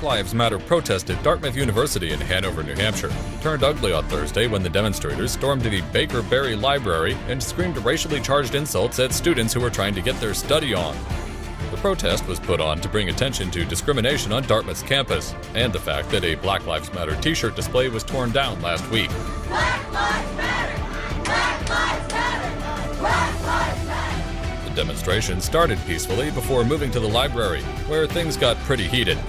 Black Lives Matter protest at Dartmouth University in Hanover, New Hampshire turned ugly on Thursday when the demonstrators stormed the Baker Berry Library and screamed racially charged insults at students who were trying to get their study on. The protest was put on to bring attention to discrimination on Dartmouth's campus and the fact that a Black Lives Matter t-shirt display was torn down last week. Black Lives Matter! Black Lives Matter! Black Lives Matter! The demonstration started peacefully before moving to the library, where things got pretty heated.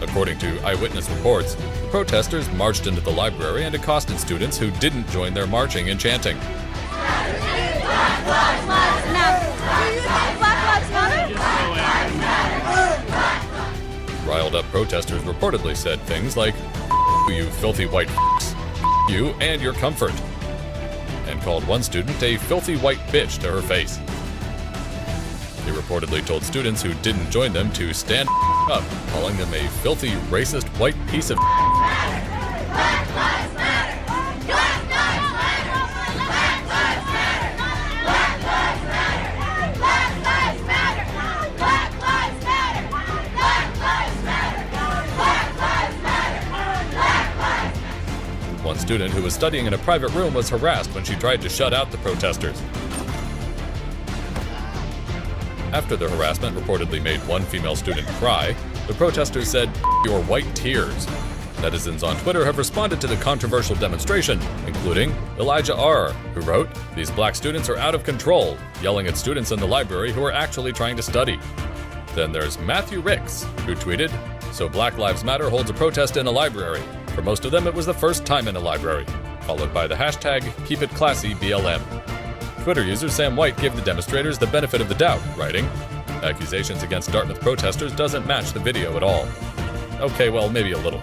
According to eyewitness reports, the protesters marched into the library and accosted students who didn't join their marching and chanting. Black Lives Matter! Now, do you think Black Lives Matter? Riled up protesters reportedly said things like, "You filthy white f***s, you and your comfort," and called one student a filthy white bitch to her face. They reportedly told students who didn't join them to stand up, calling them a filthy, racist white piece of Black Lives Matter! Black Lives Matter! Black Lives Matter! Black Lives Matter! Black Lives Matter! Black Lives Matter! Black Lives Matter! Black Lives Matter! Black Lives Matter! One student who was studying in a private room was harassed when she tried to shut out the protesters. After the harassment reportedly made one female student cry, the protesters said, "Your white tears." Netizens on Twitter have responded to the controversial demonstration, including Elijah R., who wrote, "These black students are out of control," yelling at students in the library who are actually trying to study. Then there's Matthew Ricks, who tweeted, "So Black Lives Matter holds a protest in a library. For most of them, it was the first time in a library," followed by the hashtag #KeepItClassyBLM. Twitter user Sam White gave the demonstrators the benefit of the doubt, writing, "Accusations against Dartmouth protesters doesn't match the video at all." Okay, well, maybe a little.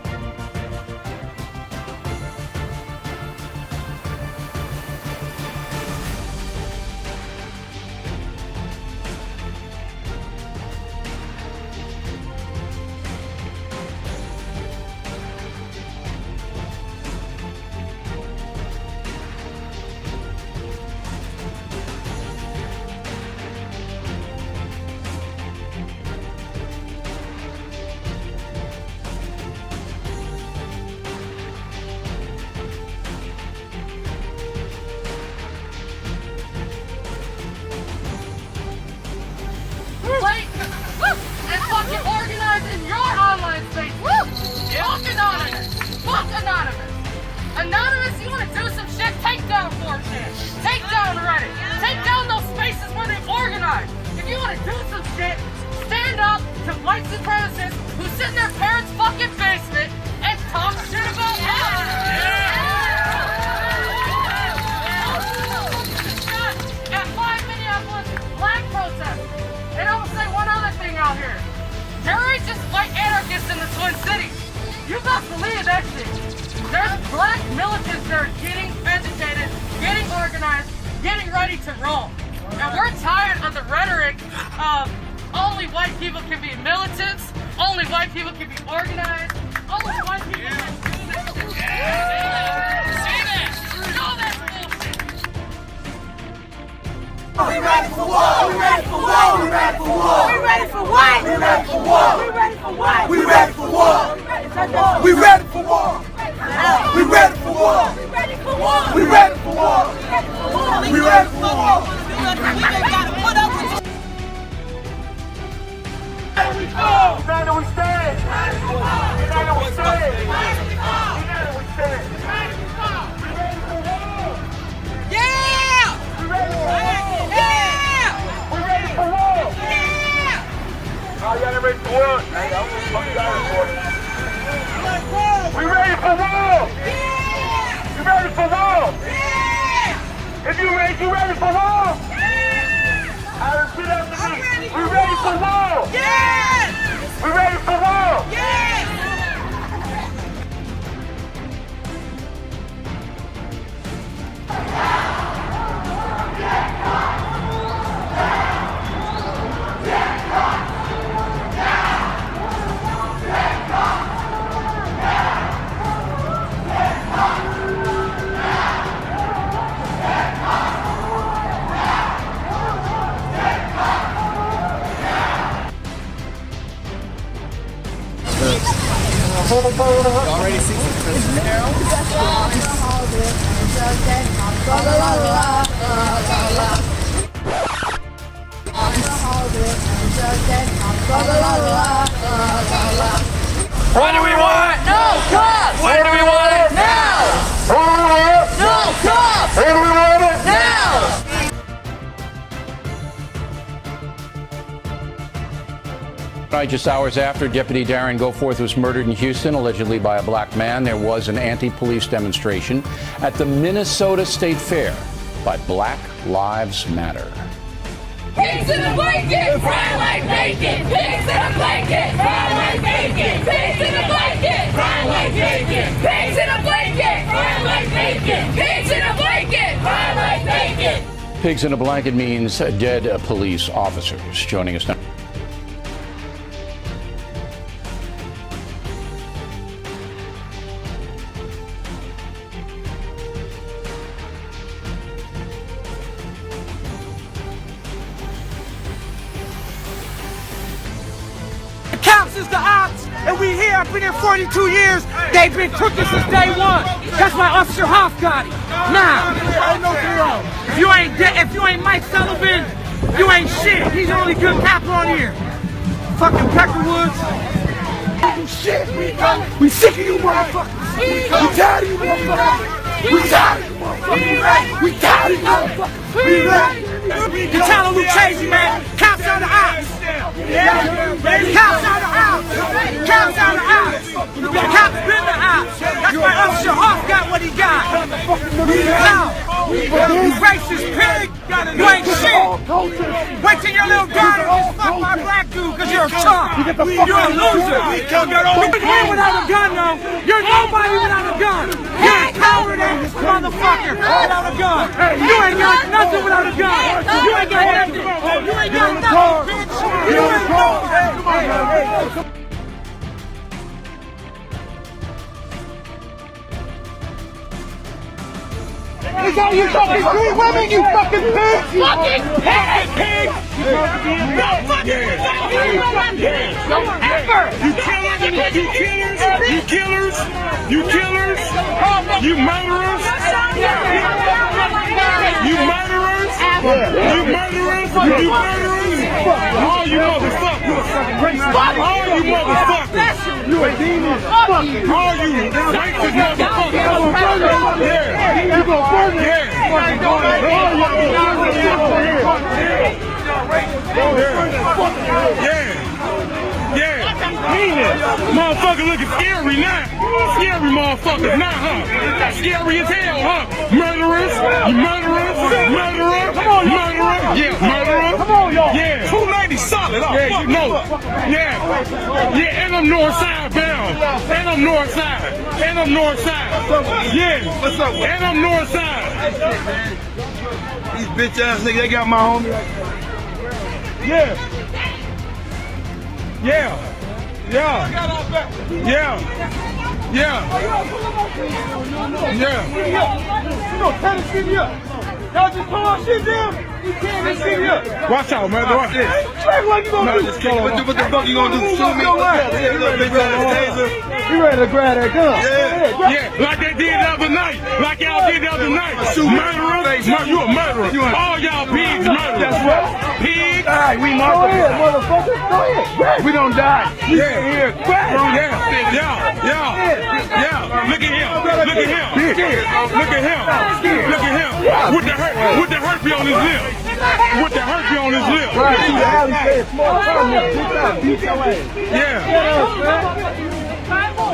And fucking organize in your online space. Fuck anonymous. Fuck anonymous. Anonymous, you want to do some shit? Take down 4chan. Take down Reddit. Take down those spaces where they organize. If you want to do some shit, stand up to white supremacists who sit in their parents' fucking basement and talk shit about At 5 Minneapolis black protesters. And I will say one other thing out here. There ain't just white anarchists in the Twin Cities. You best believe that shit. There's black militants that are getting educated, getting organized, getting ready to roll. And we're tired of the rhetoric of only white people can be militants, only white people can be organized, only white people can do this. See that? No, that's bullshit. We ready for war! We ready for war! We ready for war! We ready for what? We ready for war! We ready for what? We ready for war! We ready for war! We ready for war! We ready for war. We ready for war! We ready for war! United we stand! United we stand! United we stand! Yeah! We ready for war! Yeah! We ready for war! Yeah! Oh, y'all ready for war? Hey, I'm gonna fuck you out for it. We ready for war! Yeah! You ready for war? Yeah! If you ready for war? I repeat after me. We ready for war? Yes! We ready for war? Yes! already see some Christmas carols? What do we want? No cops! What do we want it? Now! What do we want it? No cops! What do we want it? Now! Tonight, just hours after Deputy Darren Goforth was murdered in Houston, allegedly by a black man, there was an anti-police demonstration at the Minnesota State Fair by Black Lives Matter. Pigs in a blanket! Fry like bacon! Pigs in a blanket! Fry like bacon! Pigs in a blanket! Fry like bacon! Pigs in a blanket! Fry like bacon! Pigs in a blanket! Fry like bacon! Pigs in a blanket means dead police officers. Joining us now. Cops is the ops, and we here. I've been here 42 years. They've been crooked since day one. That's why Officer Hoff got it. Now, if you ain't Mike Sullivan, you ain't shit. He's the only good cop on here. Fucking Peckerwoods. Shit, we sick of you motherfuckers. We tired of you motherfuckers. We tired of you motherfuckers. We tired of you motherfuckers. You're telling Luke crazy, man. Cops are the ops. Cops are the ops. Cops are the ops. The cops been the ops. That's why Officer Hoff got what he got. No, you racist pig. You ain't shit. Wait till your little daughter gets fucked by a black dude because you're a chump. You're a loser. You're without a gun, though. You're nobody without a gun. You're a coward ass motherfucker without a gun. You ain't got nothing without a gun. You ain't got nothing. You ain't got nothing, bitch. You ain't nothing. Is that you fucking street women, you fucking pig? Fucking pig! Don't ever! You killers! You killers! You killers! You murderers! You murderers! You murderers! You murderers! All you motherfuckers! All you motherfuckers! You a demon! All you racist motherfuckers! Yeah! You gonna burn it! Motherfucker looking scary now. Scary motherfuckers now, huh? Scary as hell, huh? Murderers, you murderers, murderer, murderer, yeah, murderer. Come on, y'all. Yeah. 290 solid. Yeah, you know. Yeah, and I'm north side bound. And I'm north side. And I'm north side. Yeah. What's up? And I'm north side. These bitch ass niggas, they got my homie. Yeah. Yeah. Yeah. Yeah. Yeah. Yeah. You know, tell the city up. Y'all just pull our shit down. You can't this city up. Watch out, man. Watch this. What you gonna do? What the fuck you gonna do? Shoot me? You ready to grab that gun? Yeah. Like they did the other night. Like y'all did the other night. Murderers. You a murderer. All y'all pigs murderers. That's what? Pigs. All right, we murderers. Go ahead, motherfucker. Go ahead. We don't die. Yeah. Look at him. Look at him. Look at him. Look at him. With the herpes on his lip. With the herpes on his lip. Yeah.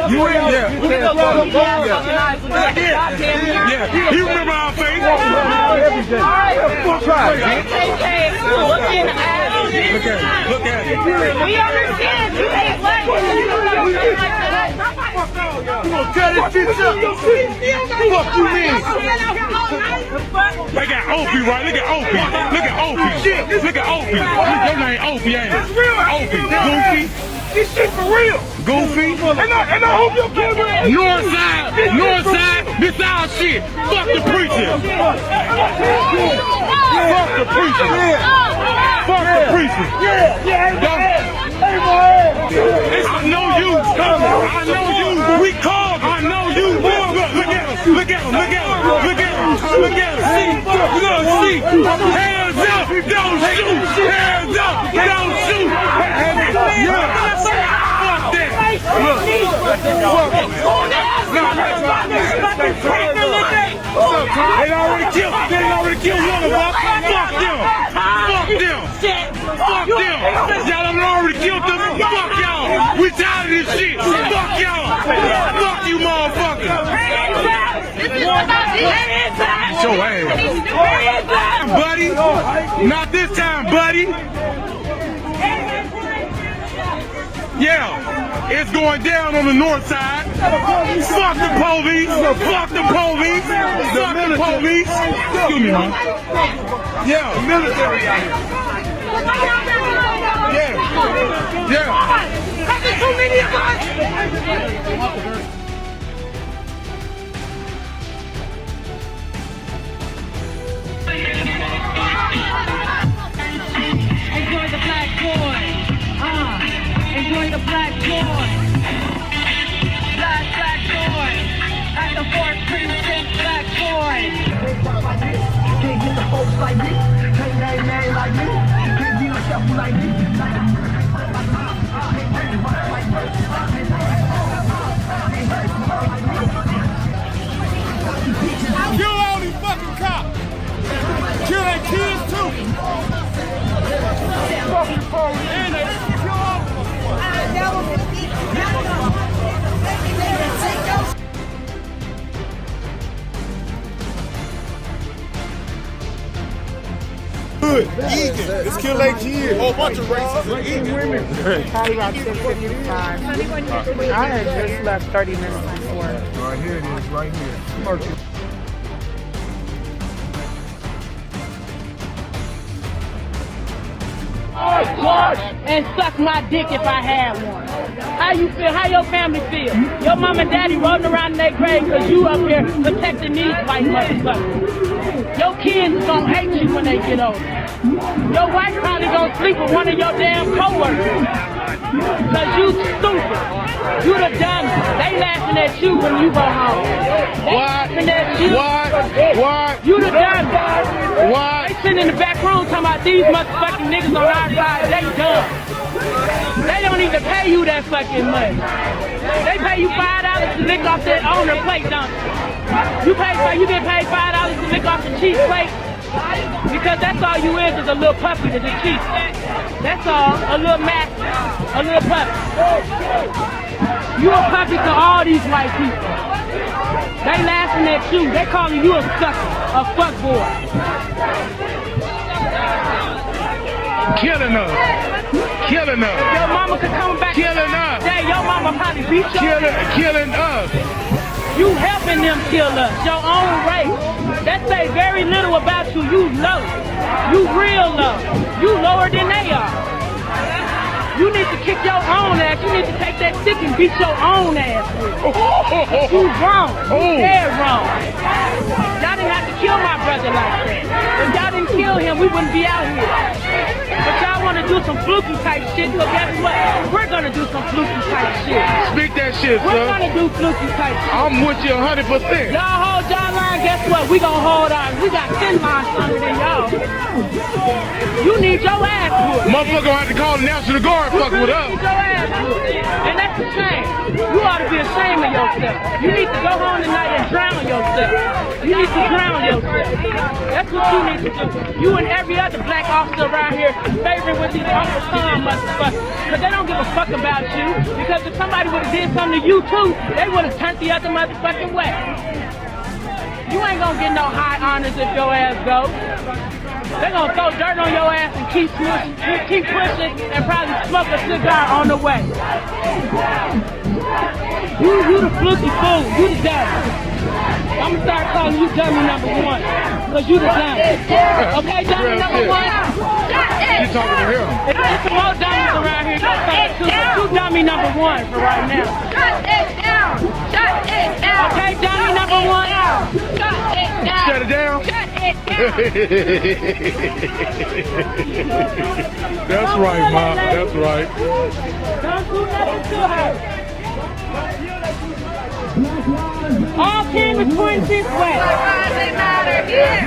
You in there? Yeah. You remember our face? Every day. Look at it. We understand you hate black people. You gonna tear this bitch up? Fuck you mean? They got Opie, right? Look at Opie. Look at Opie. Look at Opie. Your name Opie, ain't it? Opie. Goofy. This shit for real. Goofy. And I hope your camera. North side, this our shit. Fuck the preacher. Fuck the preacher. Fuck the preacher. Yeah. Hey, boy. It's no use. I know you. We called. I know you will. Look at him. Look at him. Look at him. Look at him. Look at him. See. We're gonna see. Hands up. Don't shoot. Hands up. Don't shoot. Hands up. Yeah. Fuck that. Look. They already killed. They already killed one of us. Fuck them. Fuck them. Fuck them. Y'all done already killed them. Fuck y'all. We tired of this shit. Fuck y'all. Fuck you, motherfucker. Show ass. Buddy. Not this time, buddy. Yeah, it's going down on the north side. Fuck the police. Fuck the police. Fuck the police. Excuse me, man. Yeah, military out here. Yeah. Yeah. There's too many of us. Enjoy the black boy. Enjoy the black boy. Black boy. At the 4th precinct, black boy. Can't get the folks like me. Can't name like me. Can't be yourself like me. Kill all these fucking cops. Kill their kids too. Fucking police. And they kill all of them. Good. Egan. Let's kill their kids. Whole bunch of racists in Egan. Probably about 10:55. I had just left 30 minutes before. Right here it is, right here. And suck my dick if I had one. How you feel? How your family feel? Your mom and daddy rolling around in their grave because you up here protecting these white motherfuckers. Your kids is gonna hate you when they get older. Your wife probably gonna sleep with one of your damn coworkers. Cause you stupid. You the dumb. They laughing at you when you go home. They laughing at you. What? You the dumb. What? They sitting in the back room talking about these motherfucking niggas on our side. They dumb. They don't even pay you that fucking money. They pay you $5 to lick off that owner plate, don't you? You get paid $5 to lick off the cheap plate because that's all you is a little puppy to the cheap. That's all, a little master, a little puppy. You a puppy to all these white people. They laughing at you. They calling you a sucker, a fuckboy. Killing us. Killing us. Your mama could come back. Killing us. Hey, your mama probably beat your Killing us. You helping them kill us, your own race. That say very little about you. You low. You real low. You lower than they are. You need to kick your own ass. You need to take that stick and beat your own ass with. You wrong. You dead wrong. Y'all didn't have to kill my brother like that. If y'all didn't kill him, we wouldn't be out here. But y'all want to do some fluky type shit, so guess what? We're going to do some fluky type shit. Speak that shit, We're sir. going to do fluky type shit. I'm with you 100%. Y'all hold y'all line, guess what? We gonna hold ours. We got 10 lines stronger than y'all. You need your ass whooped. Motherfucker gonna have to call the National Guard fuck with us. You need your ass whooped. And that's a shame. You ought to be ashamed of yourself. You need to go home tonight and drown yourself. You need to drown yourself. That's what you need to do. You and every other black officer around here favoring with these Uncle Tom motherfuckers. Because they don't give a fuck about you. Because if somebody would have did something to you too, they would have turned the other motherfucking way. You ain't gonna get no high honors if your ass goes. They gonna throw dirt on your ass and keep pushing and probably smoke a cigar on the way. You the fluky fool. You the dummy. I'm gonna start calling you dummy number one. Cause you the dummy. Okay, dummy number one? You talking to him? It's some more dummies around here. You dummy number one for right now. Shut it down! Shut it down! Okay, dummy number one. Shut it down! Shut it down? Shut it down! That's right, Ma. That's right. Don't do nothing to her. All canvas points this way. Black lives, they matter here.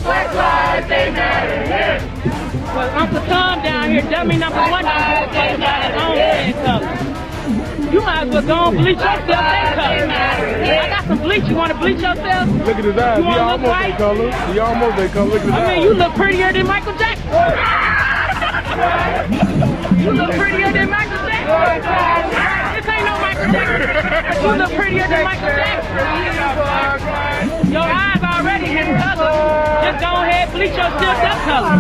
Black lives, they matter here. Well, Uncle Tom down here, dummy number one, don't give a fuck about his own skin color. You might as well go and bleach yourself that color. I got some bleach. You want to bleach yourself? Look at his eyes. You He want to look almost white? that color. He almost that color. Look at his eyes. I mean, you look prettier than Michael Jackson. You look prettier than Michael Jackson. This ain't no Michael Jackson. You look prettier than Michael Jackson. Your eyes already his color. Just go ahead, bleach yourself that color.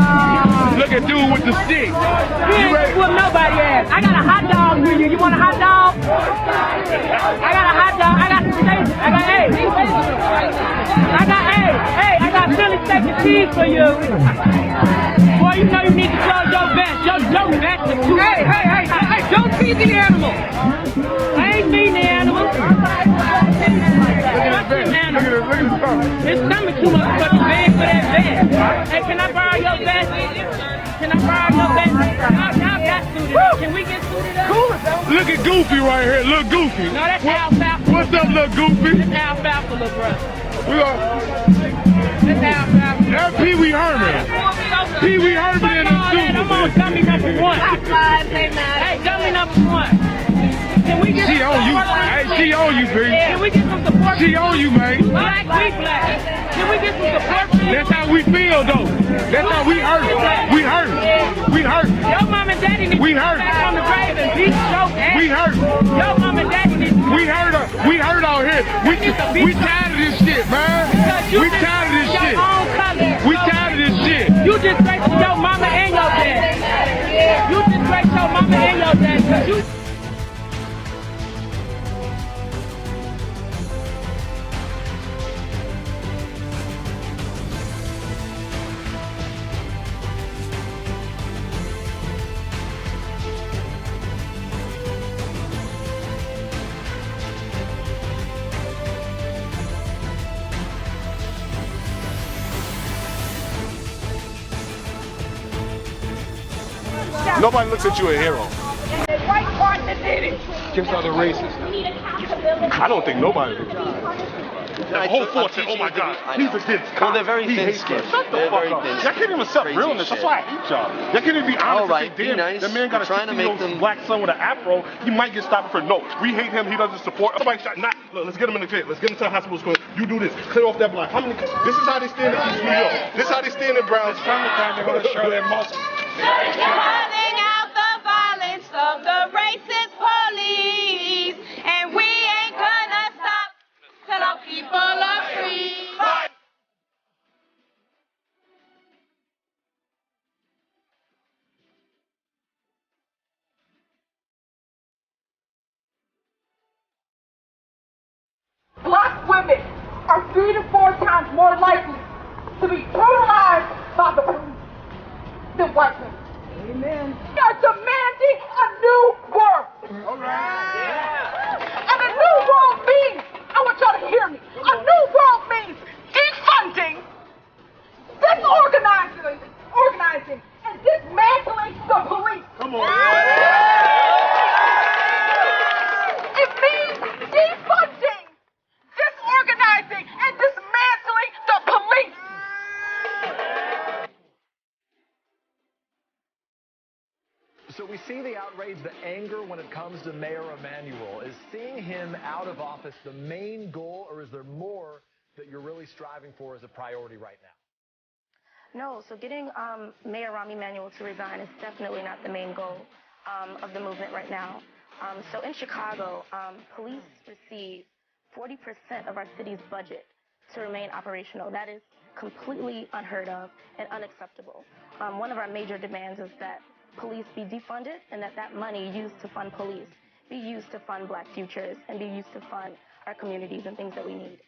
Look at dude with the stick. You ain't whoop nobody ass. I got a hot dog for you. You want a hot dog? I got a hot dog. I got some steak. I got eggs. I got Philly steak and cheese for you. Boy, you know you need to close your vest. Your vest is too. Hey, don't feed the animal. I ain't feeding the animal. Look at his stomach. His stomach too much for the bed for that vest. Hey, can I borrow your vest? Can I borrow your vest? Y'all got suited up. Can we get suited up? Look at Goofy right here. Look Goofy. No, that's alfalfa. What's up, little Goofy? That's alfalfa, little brother. We are. That's alfalfa. That's Pee Wee Herman. Pee Wee Herman in the I'm on dummy number one. Black lives, they matter. Hey, dummy number one. Can we get She on you. Hey, she on you, B. Can we get some support? She on you, man. Black, we black. Can we get some support? That's how we feel, though. That's how we hurt. We hurt. We hurt. Your mom and daddy need We to hurt. go back on the grave and beat your ass. We hurt. Your mom and daddy need to We hurt. We hurt out here. We tired of this shit, man. We tired of this shit. Your own color. We tired of this shit. You disgrace your mama and your dad. You disgrace your mama and your dad. 'Cause you Nobody looks at you a hero. White part that did it. Just other races. I don't think nobody would. The whole force said, oh my God, he's against cops. Well, they're very thin-skinned. Shut the They're fuck very up. thin-skinned. Y'all can't even accept Crazy realness. That's shit. why I hate y'all. Y'all can't even be honest All right, and be say, damn, nice. that man got a We're trying to make 60-year-old them- black son with an afro. He might get stopped for no. We hate him. He doesn't support. Somebody shot. Not. Look, let's get him in the clear. Let's get him to the hospital school. You do this. Clear off that block. How many? This is how they stand in East New York. This is how they stand in Browns. It's summertime. They're going to show their muscles. Calling out the violence of the racist police. And we ain't gonna stop till our people are free. Black women are 3 to 4 times more likely to be brutalized by the police than white women. Amen. We are demanding a new world. All right. And a new world means, I want y'all to hear me, a new world means defunding, disorganizing, and dismantling the police. Come on. It means defunding, disorganizing, and dismantling the police. So we see the outrage, the anger when it comes to Mayor Emanuel. Is seeing him out of office the main goal, or is there more that you're really striving for as a priority right now? No, so getting Mayor Rahm Emanuel to resign is definitely not the main goal of the movement right now. So in Chicago, police receive 40% of our city's budget to remain operational. That is completely unheard of and unacceptable. One of our major demands is that police be defunded and that money used to fund police be used to fund Black futures and be used to fund our communities and things that we need.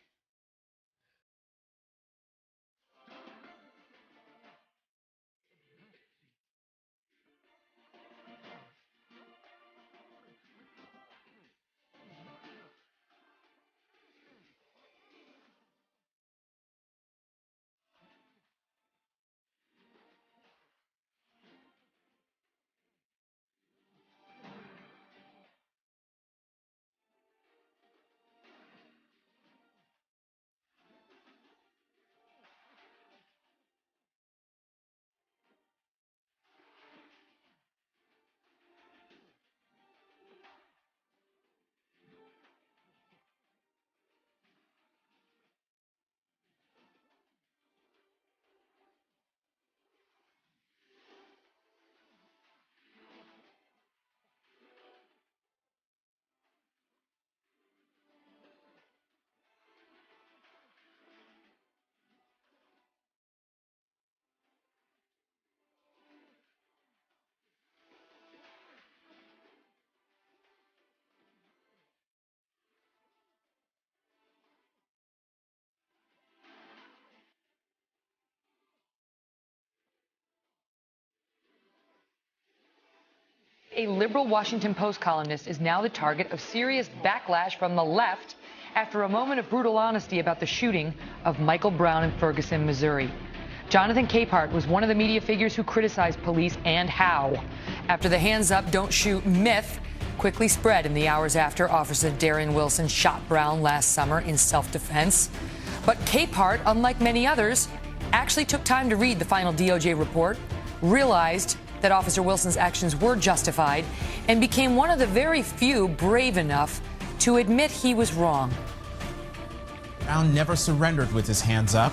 A liberal Washington Post columnist is now the target of serious backlash from the left after a moment of brutal honesty about the shooting of Michael Brown in Ferguson, Missouri. Jonathan Capehart was one of the media figures who criticized police and how, after the hands up, don't shoot myth quickly spread in the hours after Officer Darren Wilson shot Brown last summer in self-defense. But Capehart, unlike many others, actually took time to read the final DOJ report, realized that Officer Wilson's actions were justified, and became one of the very few brave enough to admit he was wrong. Brown never surrendered with his hands up,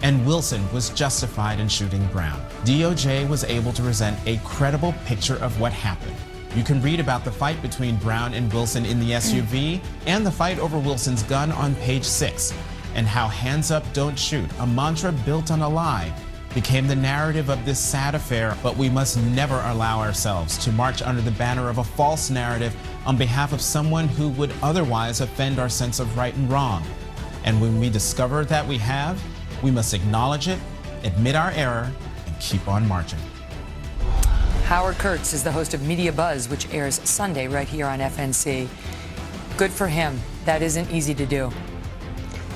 and Wilson was justified in shooting Brown. DOJ was able to present a credible picture of what happened. You can read about the fight between Brown and Wilson in the SUV and the fight over Wilson's gun on page 6, and how hands up, don't shoot, a mantra built on a lie, became the narrative of this sad affair. But we must never allow ourselves to march under the banner of a false narrative on behalf of someone who would otherwise offend our sense of right and wrong. And when we discover that we have, we must acknowledge it, admit our error, and keep on marching. Howard Kurtz is the host of Media Buzz, which airs Sunday right here on FNC. Good for him. That isn't easy to do.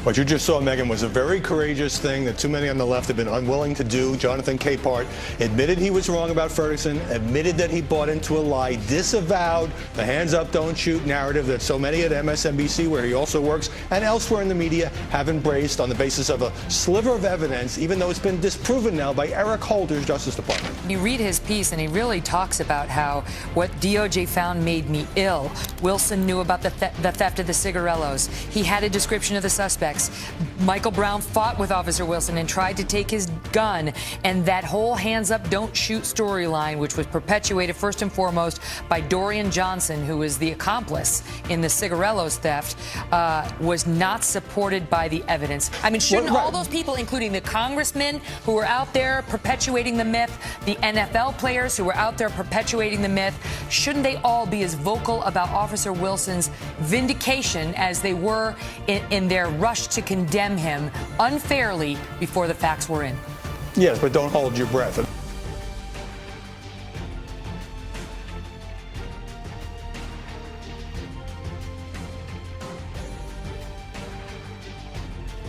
What you just saw, Megan, was a very courageous thing that too many on the left have been unwilling to do. Jonathan Capehart admitted he was wrong about Ferguson, admitted that he bought into a lie, disavowed the hands up, don't shoot narrative that so many at MSNBC, where he also works, and elsewhere in the media have embraced on the basis of a sliver of evidence, even though it's been disproven now by Eric Holder's Justice Department. You read his piece, and he really talks about how what DOJ found made me ill. Wilson knew about the theft of the cigarellos. He had a description of the suspect. Michael Brown fought with Officer Wilson and tried to take his gun, and that whole hands up, don't shoot storyline, which was perpetuated first and foremost by Dorian Johnson, who was the accomplice in the cigarellos theft, was not supported by the evidence. I mean, shouldn't all those people, including the congressmen who were out there perpetuating the myth, the NFL players who were out there perpetuating the myth, shouldn't they all be as vocal about Officer Wilson's vindication as they were in their rush to condemn him unfairly before the facts were in? Yes, but don't hold your breath.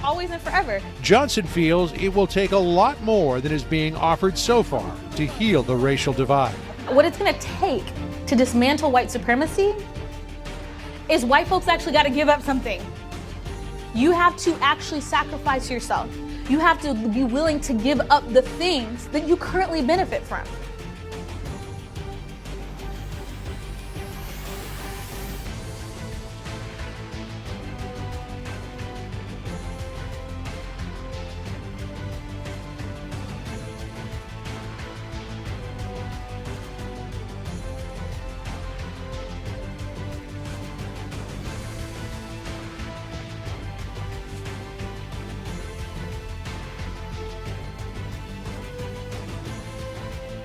Always and forever. Johnson feels it will take a lot more than is being offered so far to heal the racial divide. What it's going to take to dismantle white supremacy is white folks actually got to give up something. You have to actually sacrifice yourself. You have to be willing to give up the things that you currently benefit from.